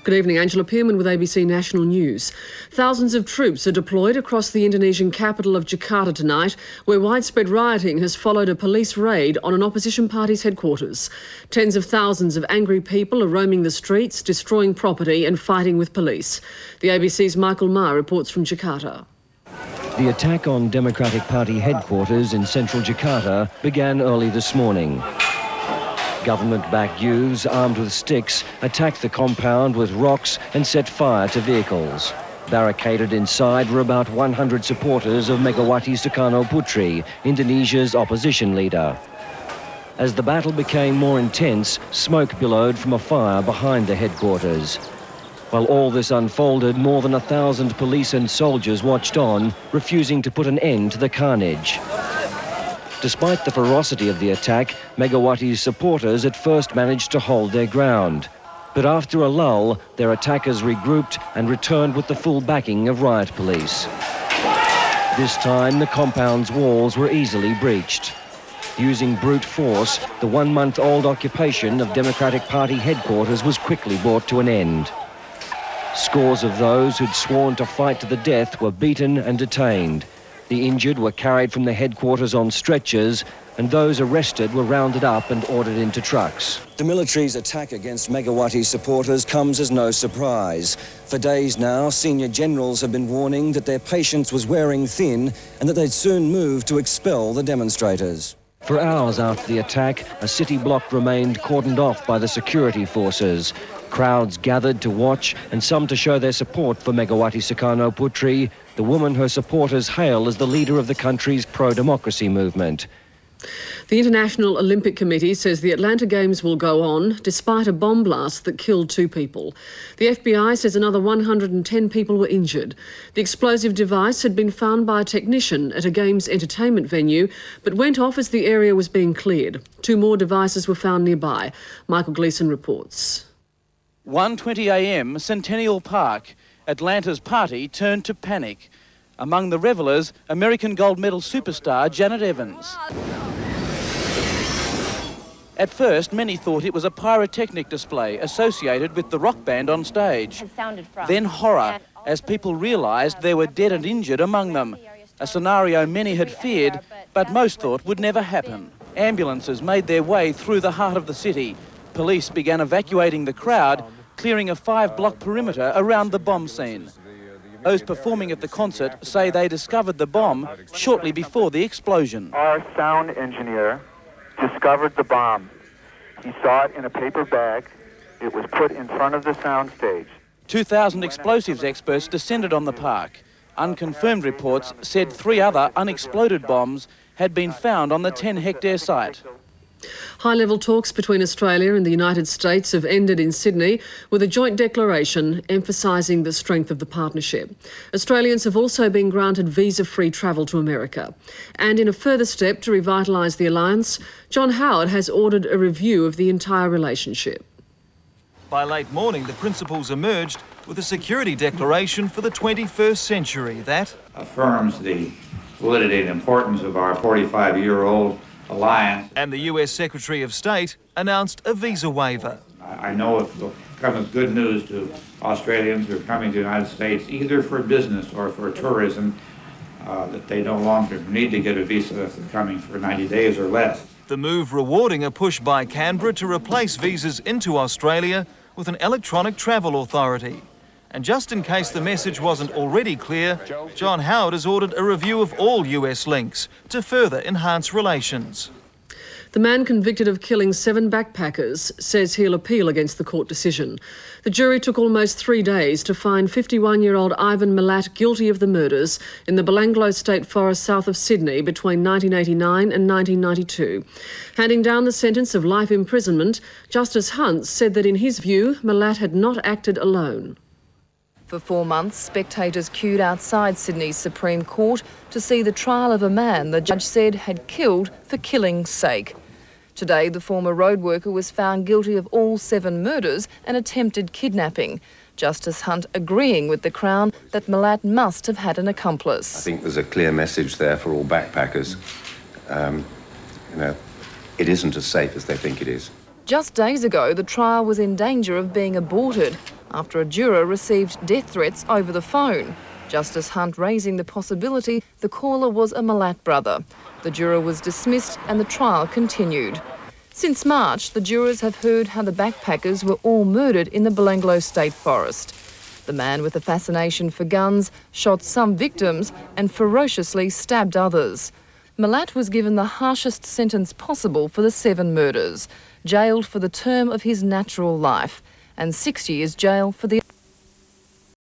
Good evening, Angela Pearman with ABC National News. Thousands of troops are deployed across the Indonesian capital of Jakarta tonight, where widespread rioting has followed a police raid on an opposition party's headquarters. Tens of thousands of angry people are roaming the streets, destroying property and fighting with police. The ABC's Michael Maher reports from Jakarta. The attack on Democratic Party headquarters in central Jakarta began early this morning. Government-backed youths armed with sticks attacked the compound with rocks and set fire to vehicles. Barricaded inside were about 100 supporters of Megawati Sukarno Putri, Indonesia's opposition leader. As the battle became more intense, smoke billowed from a fire behind the headquarters. While all this unfolded, more than 1,000 police and soldiers watched on, refusing to put an end to the carnage. Despite the ferocity of the attack, Megawati's supporters at first managed to hold their ground. But after a lull, their attackers regrouped and returned with the full backing of riot police. This time, the compound's walls were easily breached. Using brute force, the one-month-old occupation of Democratic Party headquarters was quickly brought to an end. Scores of those who'd sworn to fight to the death were beaten and detained. The injured were carried from the headquarters on stretchers, and those arrested were rounded up and ordered into trucks. The military's attack against Megawati supporters comes as no surprise. For days now, senior generals have been warning that their patience was wearing thin and that they'd soon move to expel the demonstrators. For hours after the attack, a city block remained cordoned off by the security forces. Crowds gathered to watch and some to show their support for Megawati Sukarno Putri, the woman her supporters hail as the leader of the country's pro-democracy movement. The International Olympic Committee says the Atlanta Games will go on despite a bomb blast that killed 2 people. The FBI says another 110 people were injured. The explosive device had been found by a technician at a Games entertainment venue, but went off as the area was being cleared. 2 more devices were found nearby. Michael Gleeson reports. 1:20 a.m, Centennial Park. Atlanta's party turned to panic. Among the revellers, American gold medal superstar Janet Evans. At first, many thought it was a pyrotechnic display associated with the rock band on stage. Then horror, as people realised there were dead and injured among them. A scenario many had feared, but most thought would never happen. Ambulances made their way through the heart of the city. Police began evacuating the crowd, clearing a 5-block perimeter around the bomb scene. Those performing at the concert say they discovered the bomb shortly before the explosion. Our sound engineer discovered the bomb. He saw it in a paper bag. It was put in front of the sound stage. 2,000 explosives experts descended on the park. Unconfirmed reports said 3 other unexploded bombs had been found on the 10-hectare site. High-level talks between Australia and the United States have ended in Sydney with a joint declaration emphasising the strength of the partnership. Australians have also been granted visa-free travel to America. And in a further step to revitalise the alliance, John Howard has ordered a review of the entire relationship. By late morning, the principals emerged with a security declaration for the 21st century that affirms the validity and importance of our 45-year-old alliance. And the US Secretary of State announced a visa waiver. I know it will come as good news to Australians who are coming to the United States, either for business or for tourism, that they no longer need to get a visa if they're coming for 90 days or less. The move rewarding a push by Canberra to replace visas into Australia with an electronic travel authority. And just in case the message wasn't already clear, John Howard has ordered a review of all US links to further enhance relations. The man convicted of killing 7 backpackers says he'll appeal against the court decision. The jury took almost 3 days to find 51-year-old Ivan Milat guilty of the murders in the Belanglo State Forest south of Sydney between 1989 and 1992. Handing down the sentence of life imprisonment, Justice Hunt said that in his view, Milat had not acted alone. For 4 months, spectators queued outside Sydney's Supreme Court to see the trial of a man the judge said had killed for killing's sake. Today, the former road worker was found guilty of all 7 murders and attempted kidnapping. Justice Hunt agreeing with the Crown that Milat must have had an accomplice. I think there's a clear message there for all backpackers. It isn't as safe as they think it is. Just days ago, the trial was in danger of being aborted. after a juror received death threats over the phone. Justice Hunt raising the possibility the caller was a Malat brother. The juror was dismissed and the trial continued. Since March, the jurors have heard how the backpackers were all murdered in the Belanglo State Forest. The man with a fascination for guns shot some victims and ferociously stabbed others. Malat was given the harshest sentence possible for the 7 murders, jailed for the term of his natural life, and 6 years jail for the